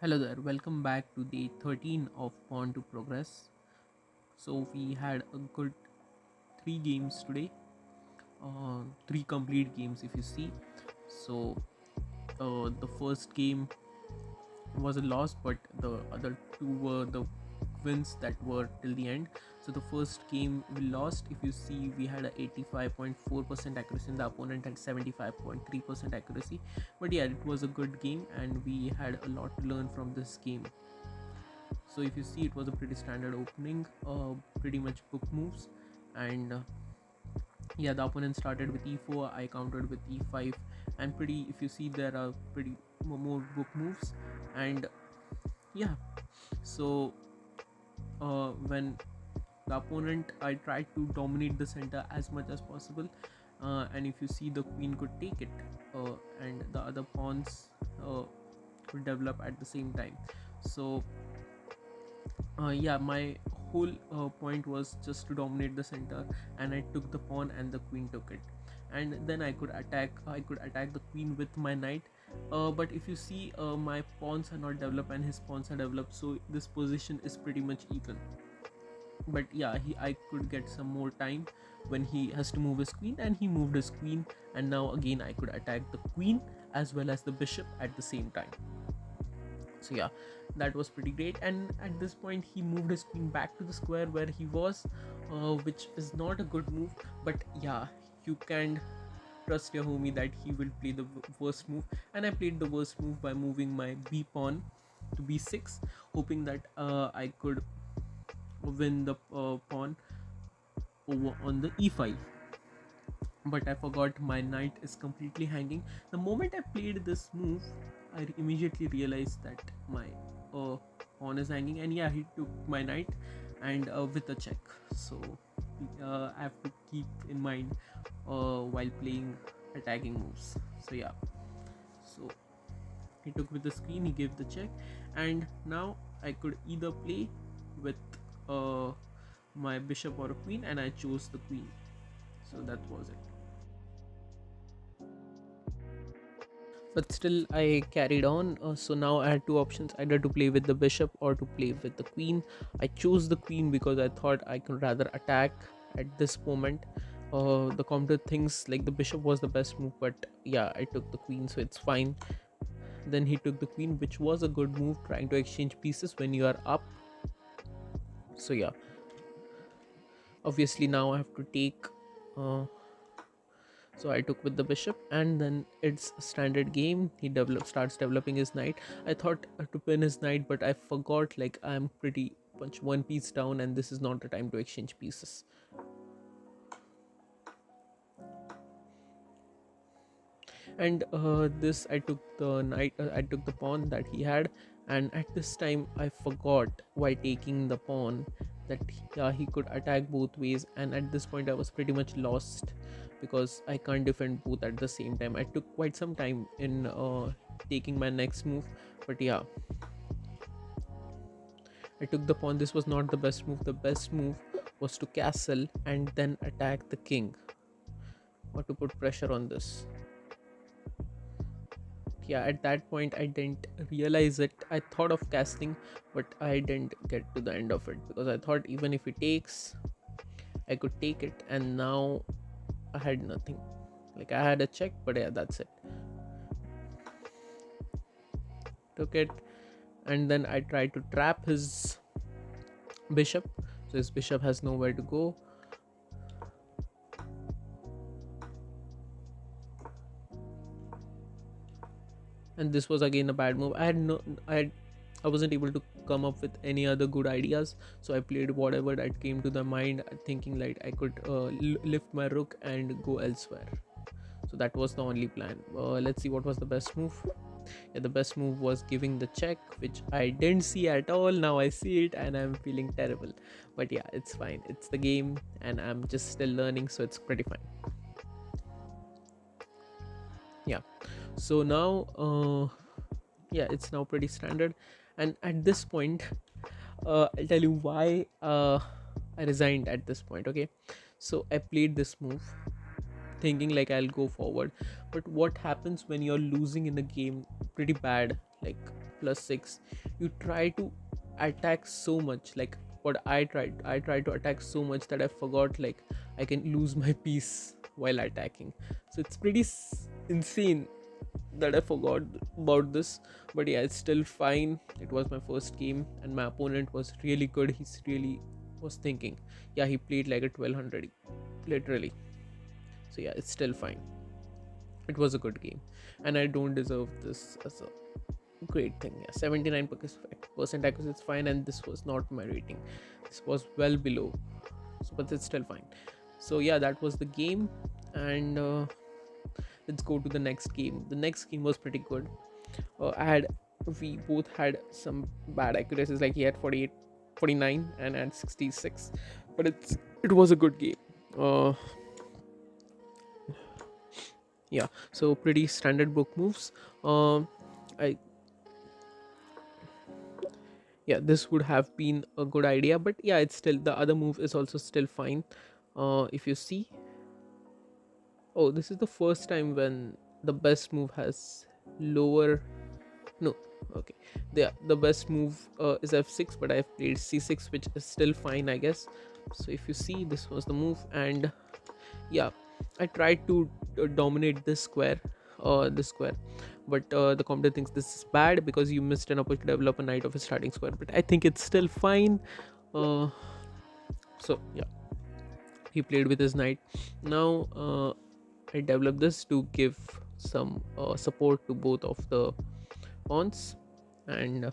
Hello there, welcome back to day 13 of PawnToProgress. So we had a good three games today, three complete games if you see. So the first game was a loss, but the other two were the wins that were till the end. So the first game we lost. If you see, we had a 85.4% accuracy and the opponent had 75.3% accuracy. But yeah, it was a good game and we had a lot to learn from this game. So if you see, it was a pretty standard opening, pretty much book moves, and yeah, the opponent started with e4, I countered with e5, and pretty, if you see, there are pretty more book moves. And yeah, so when the opponent, I tried to dominate the center as much as possible, and if you see, the queen could take it, and the other pawns could develop at the same time. So yeah, my whole point was just to dominate the center, and I took the pawn and the queen took it, and then I could attack the queen with my knight. But if you see, my pawns are not developed and his pawns are developed, so this position is pretty much even. But yeah, I could get some more time when he has to move his queen, and he moved his queen, and now again I could attack the queen as well as the bishop at the same time. So yeah, that was pretty great. And at this point, he moved his queen back to the square where he was, which is not a good move. But yeah, you can trust your homie that he will play the worst move, and I played the worst move by moving my b pawn to b6, hoping that I could win the pawn over on the e5. But I forgot my knight is completely hanging. The moment I played this move, I immediately realized that my uh, pawn is hanging, and yeah, he took my knight and with a check. So I have to keep in mind while playing attacking moves. So yeah, so he took with the queen, he gave the check, and now I could either play with uh, my bishop or a queen, and I chose the queen. So that was it. But still I carried on. So now I had two options, either to play with the bishop or to play with the queen. I chose the queen because I thought I could rather attack at this moment. The counter thinks like the bishop was the best move, but yeah, I took the queen, so it's fine. Then he took the queen, which was a good move, trying to exchange pieces when you are up. So yeah, obviously now I have to take uh, so I took with the bishop, and then it's a standard game. He starts developing his knight. I thought to pin his knight, but I forgot, like, I'm pretty much one piece down, and this is not the time to exchange pieces. And this, I took the knight, I took the pawn that he had, and at this time I forgot, while taking the pawn, that he could attack both ways, and at this point I was pretty much lost because I can't defend both at the same time. I took quite some time in taking my next move, but yeah, I took the pawn. This was not the best move. The best move was to castle and then attack the king, or to put pressure on this. Yeah, at that point I didn't realize it. I thought of casting, but I didn't get to the end of it because I thought even if he takes, I could take it, and now I had nothing. Like, I had a check, but yeah, that's it. Took it, and then I tried to trap his bishop, so his bishop has nowhere to go. And this was again a bad move. I wasn't able to come up with any other good ideas, so I played whatever that came to the mind, thinking like I could lift my rook and go elsewhere. So that was the only plan. Let's see what was the best move. Yeah, the best move was giving the check, which I didn't see at all. Now I see it and I'm feeling terrible, but yeah, it's fine. It's the game and I'm just still learning, so it's pretty fine. Yeah, so now yeah, it's now pretty standard. And at this point, I'll tell you why I resigned at this point. Okay, so I played this move thinking like I'll go forward, but what happens when you're losing in a game pretty bad, like plus 6, you try to attack so much. Like what I tried to attack so much that I forgot like I can lose my piece while attacking. So it's pretty insane that I forgot about this. But yeah, it's still fine. It was my first game and my opponent was really good. He's really was thinking. Yeah, he played like a 1200 literally. So yeah, it's still fine. It was a good game and I don't deserve this as a great thing. Yeah, 79% accuracy is fine, and this was not my rating. This was well below, so, but it's still fine. So yeah, that was the game, and let's go to the next game. The next game was pretty good. We both had some bad accuracies, like he had 48, 49, and at 66, but it was a good game. Yeah, so pretty standard book moves. I Yeah, this would have been a good idea, but yeah, it's still, the other move is also still fine. If you see, oh, this is the first time when the best move has lower, no, okay, the best move is f6, but I've played c6, which is still fine, I guess. So if you see, this was the move, and yeah, I tried to dominate this square, but the computer thinks this is bad because you missed an opportunity to develop a knight of a starting square, but I think it's still fine. uh, so yeah, he played with his knight. Now I developed this to give some support to both of the pawns, and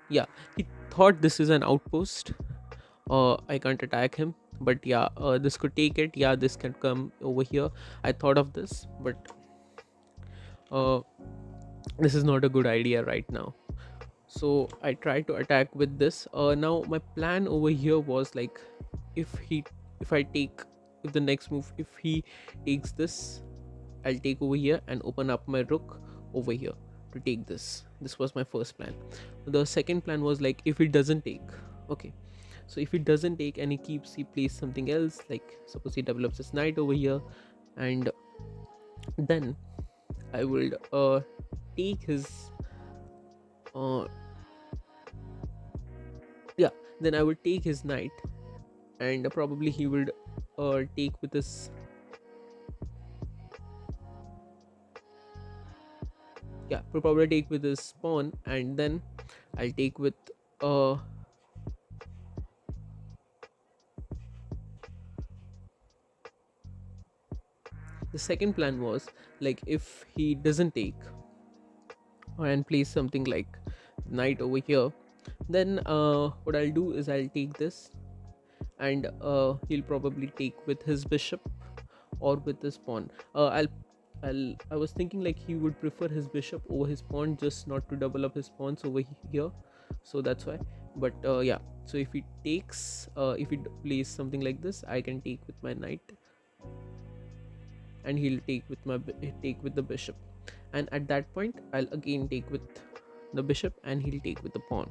yeah, he thought this is an outpost. I can't attack him, but yeah, this could take it. Yeah, this can come over here. I thought of this, but uh, this is not a good idea right now. So I tried to attack with this. Now my plan over here was like, if he if I take if the next move, if he takes this, I'll take over here and open up my rook over here to take this. This was my first plan. The second plan was like, if he doesn't take, okay, so if he doesn't take and he plays something else, like suppose he develops his knight over here, and then I will take his uh yeah, then I would take his knight, and probably he would take with his, yeah, probably take with his pawn, and then I'll take with uh the second plan was like, if he doesn't take and plays something like knight over here, then what I'll do is I'll take this, and he'll probably take with his bishop or with his pawn. I was thinking like he would prefer his bishop over his pawn, just not to double up his pawns over here, so that's why. But yeah, so if he takes, if he plays something like this, I can take with my knight, and he'll take with the bishop, and at that point I'll again take with the bishop, and he'll take with the pawn,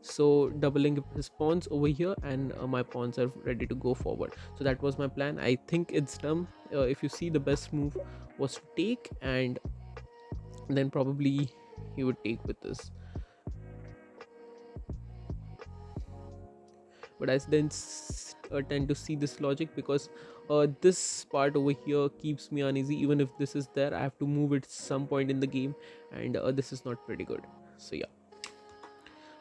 so doubling his pawns over here, and my pawns are ready to go forward. So that was my plan. I think it's done. If you see, the best move was to take, and then probably he would take with this, but I then tend to see this logic, because this part over here keeps me uneasy. Even if this is there, I have to move it some point in the game, and this is not pretty good.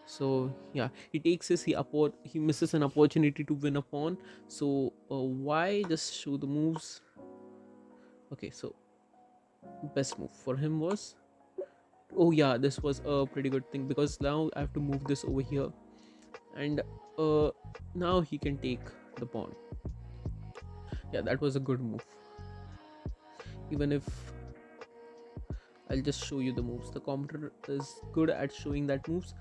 So yeah, he takes his, he misses an opportunity to win a pawn. So why just show the moves? Okay, so best move for him was, oh yeah, this was a pretty good thing, because now I have to move this over here, and now he can take the pawn. Yeah, that was a good move. Even if, I'll just show you the moves. The computer is good at showing that moves.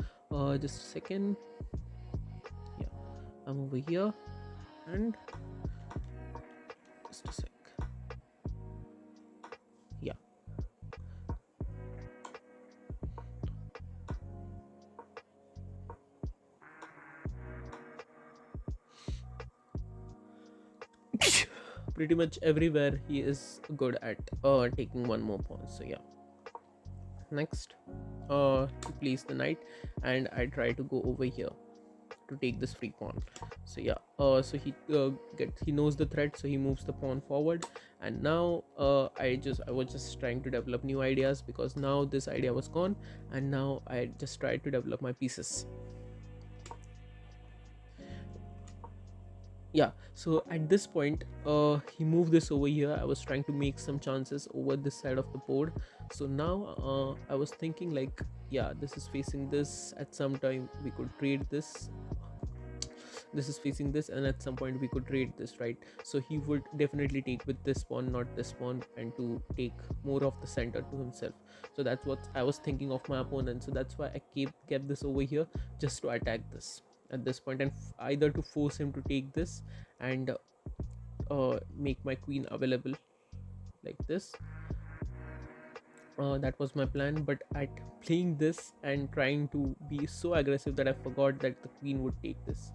Just a second. Yeah, I'm over here, and just a sec. Yeah, pretty much everywhere he is good at taking one more pawn. So yeah, Next, to place the knight, and I try to go over here to take this free pawn. So yeah, so he knows the threat, so he moves the pawn forward. And now I was just trying to develop new ideas, because now this idea was gone, and now I just tried to develop my pieces. Yeah, so at this point, he moved this over here. I was trying to make some chances over this side of the board. So now I was thinking, like, yeah, this is facing this. At some time we could trade this is facing this, and at some point we could trade this, right? So he would definitely take with this pawn, not this pawn, and to take more of the center to himself. So that's what I was thinking of my opponent. So that's why I kept this over here, just to attack this at this point, and either to force him to take this, and make my queen available like this. That was my plan, but at playing this and trying to be so aggressive, that I forgot that the queen would take this.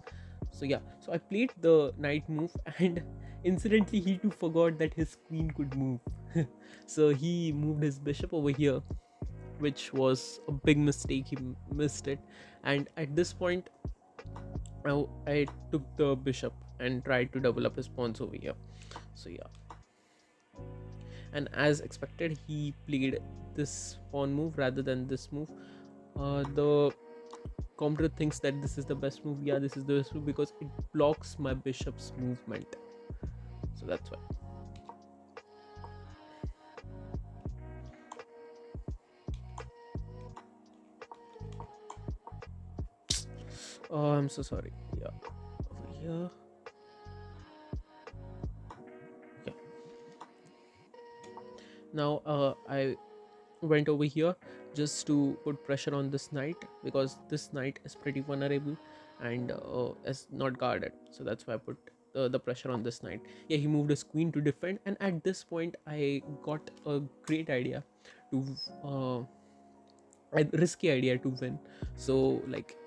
So yeah, so I played the knight move, and incidentally he too forgot that his queen could move. So he moved his bishop over here, which was a big mistake. He missed it, and at this point I took the bishop and tried to double up his pawns over here. So yeah, and as expected, he played this pawn move rather than this move. The commentator thinks that this is the best move. Yeah, this is the best move because it blocks my bishop's movement. So that's why. Oh, I'm so sorry. Yeah, over here. Yeah. Now I went over here just to put pressure on this knight, because this knight is pretty vulnerable and is not guarded. So that's why I put the pressure on this knight. Yeah, he moved his queen to defend, and at this point I got a great idea to a risky idea to win. So like,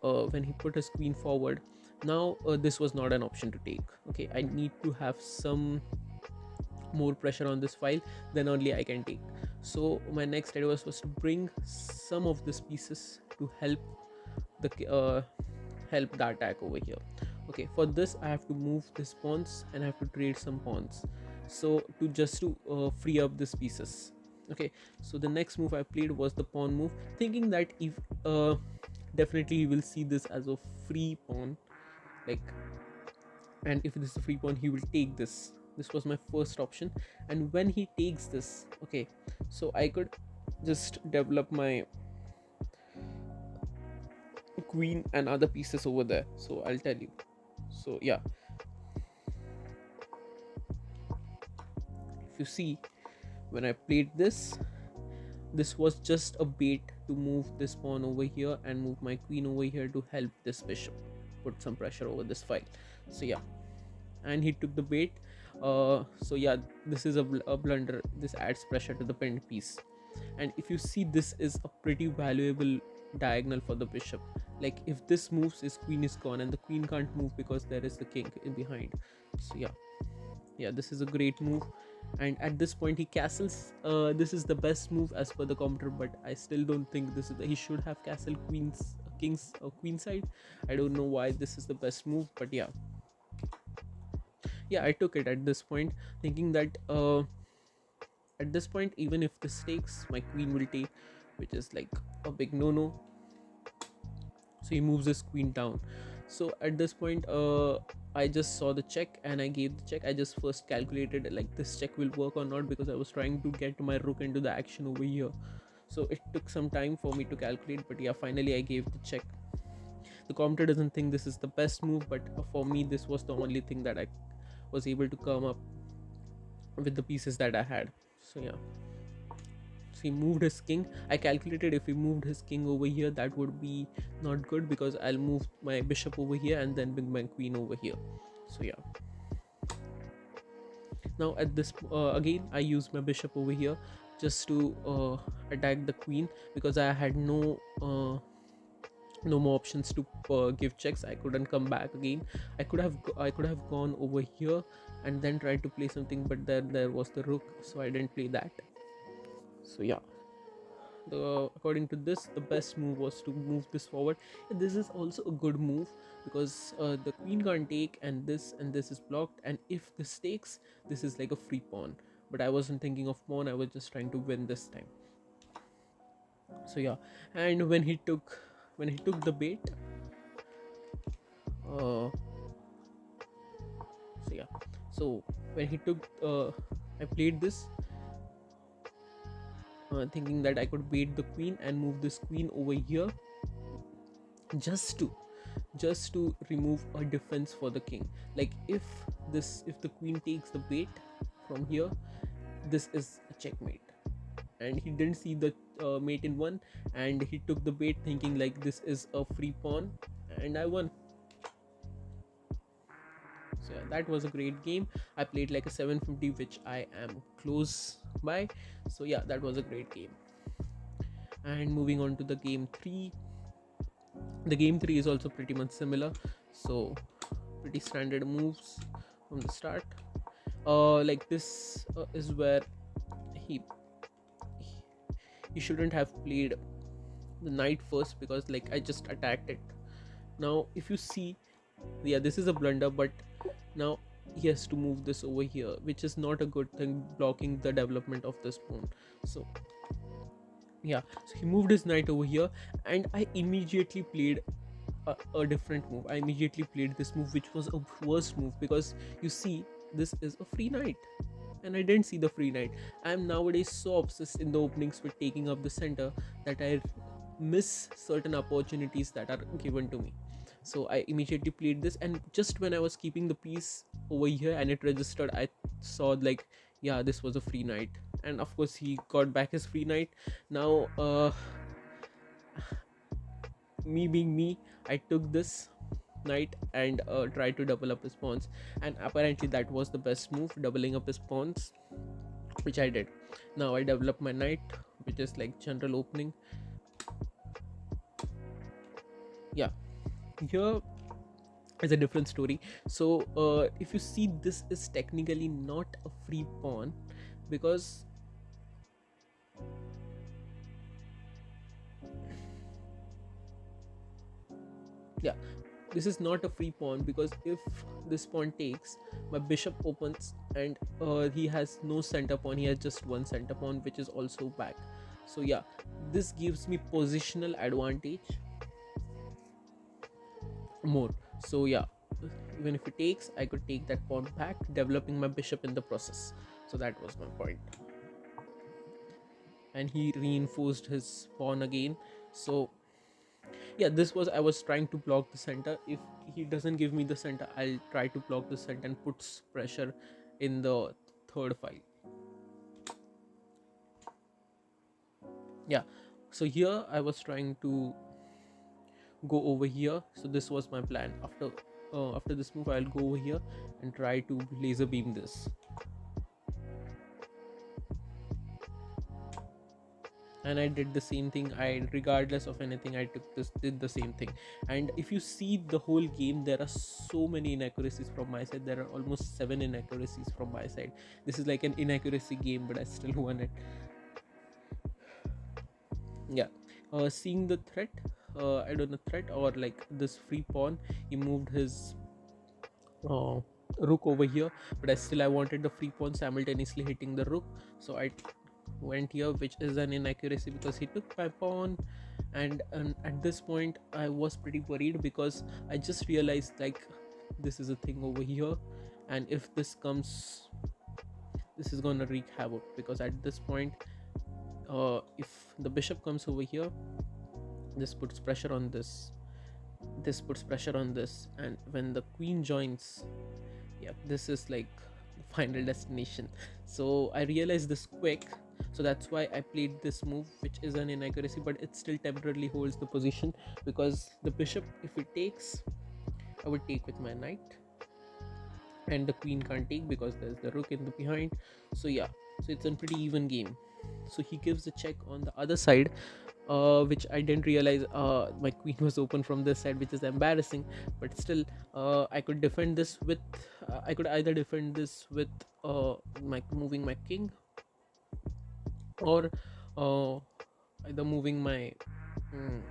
when he put his queen forward, now this was not an option to take. Okay, I need to have some more pressure on this file, then only I can take. So my next idea was to bring some of these pieces to help the attack over here. Okay, for this I have to move these pawns, and I have to trade some pawns, so to free up these pieces. Okay, so the next move I played was the pawn move, thinking that if definitely you will see this as a free pawn, like, and if this is a free pawn, he will take this. This was my first option, and when he takes this, okay, so I could just develop my queen and other pieces over there. So I'll tell you. So yeah, if you see, when I played this was just a bait to move this pawn over here and move my queen over here to help this bishop, put some pressure over this file. So yeah, and he took the bait. So yeah, this is a blunder. This adds pressure to the pinned piece, and if you see, this is a pretty valuable diagonal for the bishop. Like, if this moves, his queen is gone, and the queen can't move because there is the king in behind. So yeah, this is a great move. And at this point he castles. This is the best move as per the commentator, but I still don't think he should have castle kings or queen side. I don't know why this is the best move, but yeah, I took it at this point, thinking that at this point, even if this takes, my queen will take, which is like a big no. So he moves his queen down. So at this point, I just saw the check and I gave the check. I just first calculated like this check will work or not, because I was trying to get my rook into the action over here. So it took some time for me to calculate, but yeah, finally I gave the check. The commentator doesn't think this is the best move, but for me this was the only thing that I was able to come up with the pieces that I had. So yeah, so he moved his king. I calculated if he moved his king over here, that would be not good, because I'll move my bishop over here and then bring my queen over here. So yeah, now at this again I use my bishop over here just to attack the queen, because I had no more options to give checks. I couldn't come back again. I could have gone over here and then tried to play something, but there was the rook, so I didn't play that. So yeah, according to this, the best move was to move this forward. And this is also a good move because the queen can't take, and this is blocked, and if this takes, this is like a free pawn. But I wasn't thinking of pawn, I was just trying to win this time. So yeah, and when he took the bait, uh, so yeah, so when he took I played this, thinking that I could bait the queen and move this queen over here, just to remove a defense for the king. Like if the queen takes the bait from here, this is a checkmate. And he didn't see the mate in one, and he took the bait thinking like this is a free pawn, and I won. So yeah, that was a great game. I played like a 750, which I am close by. So yeah, that was a great game. And moving on to the game 3. The game 3 is also pretty much similar, so pretty standard moves from the start. Like this is where he shouldn't have played the knight first, because like I just attacked it. Now if you see, yeah, this is a blunder, but now he has to move this over here, which is not a good thing, blocking the development of this pawn. So yeah, so he moved his knight over here, and I immediately played a different move. I immediately played this move, which was a worst move, because you see, this is a free knight, and I didn't see the free knight. I am nowadays so obsessed in the openings with taking up the center that I miss certain opportunities that are given to me. So I immediately played this, and just when I was keeping the piece over here and it registered, I saw like, yeah, this was a free knight, and of course he got back his free knight. Now me being me, I took this knight and tried to double up his pawns, and apparently that was the best move, doubling up his pawns, which I did. Now I develop my knight, which is like general opening. Yeah, here is a different story. So if you see, this is technically not a free pawn, because yeah, this is not a free pawn, because if this pawn takes, my bishop opens, and he has no center pawn, he has just one center pawn, which is also back. So yeah, this gives me positional advantage more. So yeah, even if it takes, I could take that pawn back, developing my bishop in the process. So that was my point. And he reinforced his pawn again. So yeah, this was, I was trying to block the center. If he doesn't give me the center, I'll try to block the center and puts pressure in the third file. Yeah, so here I was trying to go over here. So this was my plan. After this move, I'll go over here and try to laser beam this. And I did the same thing. I, regardless of anything, I did the same thing. And if you see the whole game, there are so many inaccuracies from my side. There are almost 7 inaccuracies from my side. This is like an inaccuracy game, but I still won it. Yeah, seeing the threat, I don't know, threat or like this free pawn, he moved his uh, rook over here, but I wanted the free pawn simultaneously hitting the rook. So I went here, which is an inaccuracy because he took my pawn. And at this point I was pretty worried, because I just realized like this is a thing over here, and if this comes, this is gonna wreak havoc, because at this point if the bishop comes over here, this puts pressure on this puts pressure on this, and when the queen joins, yeah, this is like the final destination. So I realized this quick, so that's why I played this move, which is an inaccuracy, but it still temporarily holds the position, because the bishop, if it takes, I would take with my knight, and the queen can't take because there's the rook in the behind. So yeah, so it's a pretty even game. So he gives a check on the other side, which I didn't realize my queen was open from this side, which is embarrassing. But still, I could defend this with I could either defend this with my moving my king, or either moving my mm,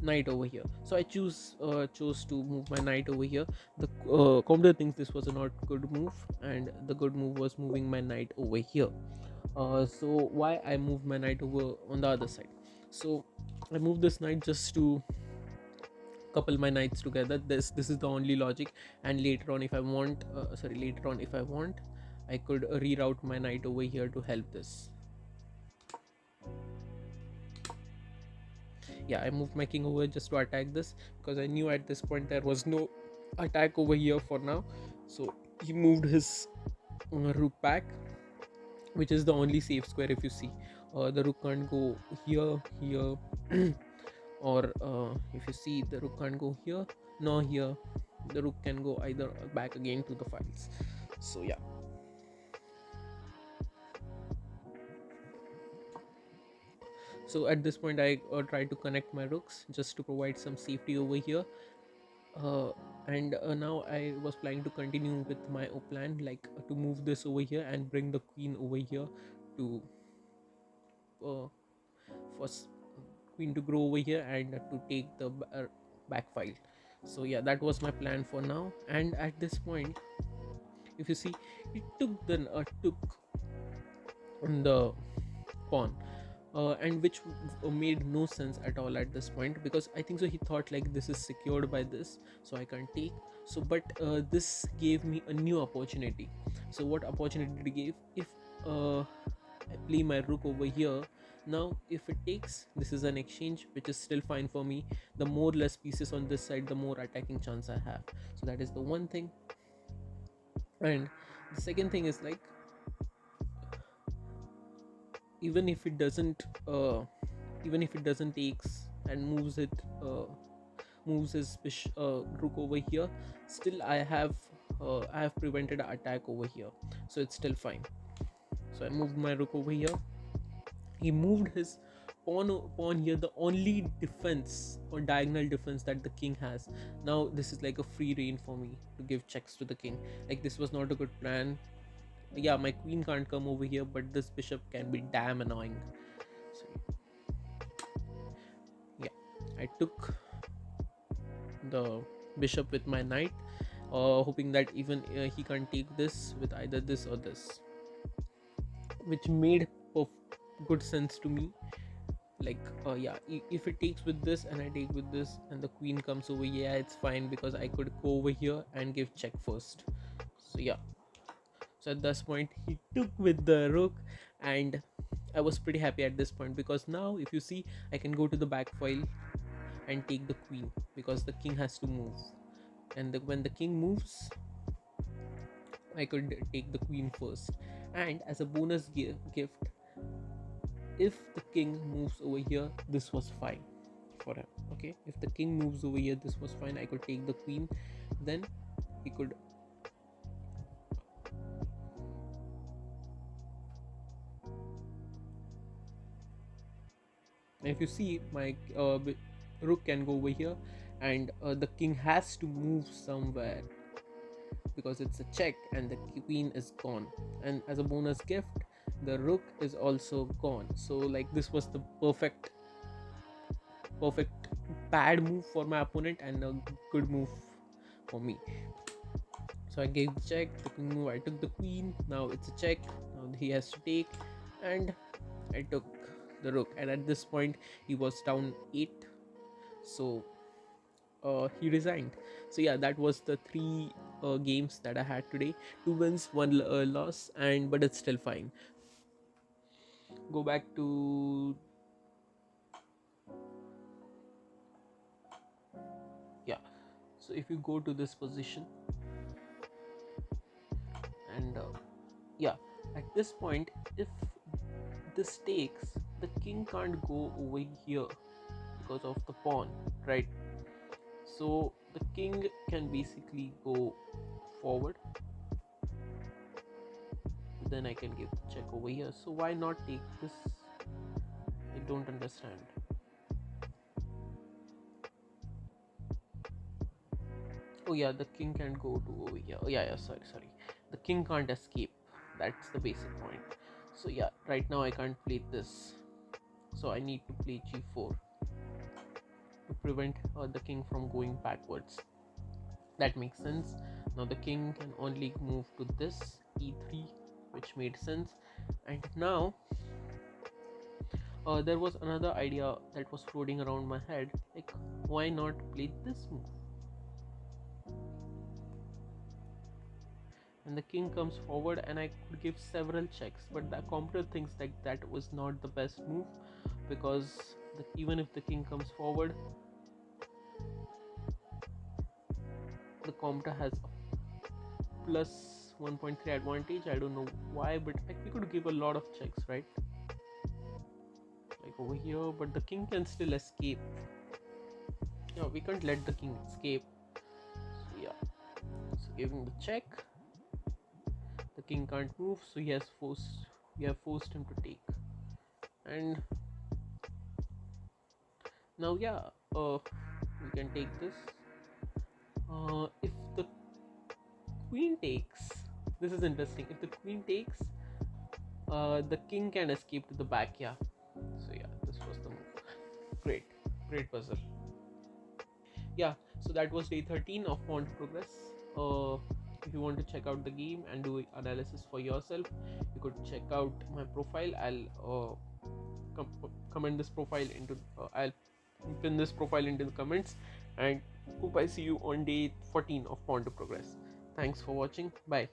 knight over here. So I chose to move my knight over here. The computer thinks this was a not good move, and the good move was moving my knight over here. So why I moved my knight over on the other side? So I moved this knight just to couple my knights together. This is the only logic. And later on, if I want, I could reroute my knight over here to help this. Yeah, I moved my king over just to attack this, because I knew at this point there was no attack over here for now. So he moved his rook back, which is the only safe square. If you see, the rook can't go here or if you see, the rook can't go here nor here. The rook can go either back again to the files. So yeah, so at this point I try to connect my rooks just to provide some safety over here. uh, and now I was planning to continue with my plan, like to move this over here and bring the queen over here to uh, for queen to grow over here and to take the back file. So yeah, that was my plan for now. And at this point, if you see, it took the pawn, and which made no sense at all at this point, because I think so he thought like this is secured by this, so I can't take. So but this gave me a new opportunity. So what opportunity it gave? If I play my rook over here, now if it takes, this is an exchange, which is still fine for me. The more less pieces on this side, the more attacking chance I have. So that is the one thing. And the second thing is like, even if it doesn't even if it doesn't takes and moves his rook over here, still I have prevented an attack over here, so it's still fine. So I moved my rook over here. He moved his pawn here, the only defense or diagonal defense that the king has. Now this is like a free reign for me to give checks to the king. Like, this was not a good plan. Yeah, my queen can't come over here, but this bishop can be damn annoying. So yeah, I took the bishop with my knight, hoping that even he can't take this with either this or this, which made good sense to me. Like, yeah, if it takes with this and I take with this and the queen comes over, yeah, it's fine, because I could go over here and give check first. So yeah, so at this point he took with the rook, and I was pretty happy at this point, because now if you see, I can go to the back file and take the queen, because the king has to move. And when the king moves, I could take the queen first. And as a bonus gift, if the king moves over here, this was fine for him. Okay, if the king moves over here, this was fine. I could take the queen, then he could. If you see, my rook can go over here, and the king has to move somewhere, because it's a check and the queen is gone. And as a bonus gift, the rook is also gone. So like, this was the perfect bad move for my opponent and a good move for me. So I gave the check, the king move, I took the queen, now it's a check, now he has to take, and I took the rook. And at this point he was down 8, so he resigned. So yeah, that was the 3 games that I had today. 2 wins, 1 loss, and but it's still fine. Go back to, yeah, so if you go to this position, and yeah, at this point, if this takes, the king can't go over here because of the pawn, right? So the king can basically go forward, then I can give the check over here. So why not take this? I don't understand. Oh yeah, the king can go to over here. Oh yeah, sorry. The king can't escape. That's the basic point. So yeah, right now I can't play this. so I need to play g4 to prevent the king from going backwards. That makes sense. Now the king can only move to this e3, which made sense. And now there was another idea that was floating around my head, like why not play this move? And the king comes forward and I could give several checks, but the computer thinks that that was not the best move, because even if the king comes forward, the computer has a plus 1.3 advantage. I don't know why, but we could give a lot of checks, right? Like over here, but the king can still escape. No, we can't let the king escape. So yeah, so giving the check, the king can't move, so we have forced him to take. And now we can take this. If the queen takes, this is interesting. If the queen takes, the king can escape to the back. Yeah, so yeah, this was the move. Great puzzle. Yeah, so that was day 13 of PawnToProgress. If you want to check out the game and do analysis for yourself, you could check out my profile. I'll comment this profile into I'll pin this profile into the comments, and hope I see you on day 14 of PawnToProgress. Thanks for watching. Bye.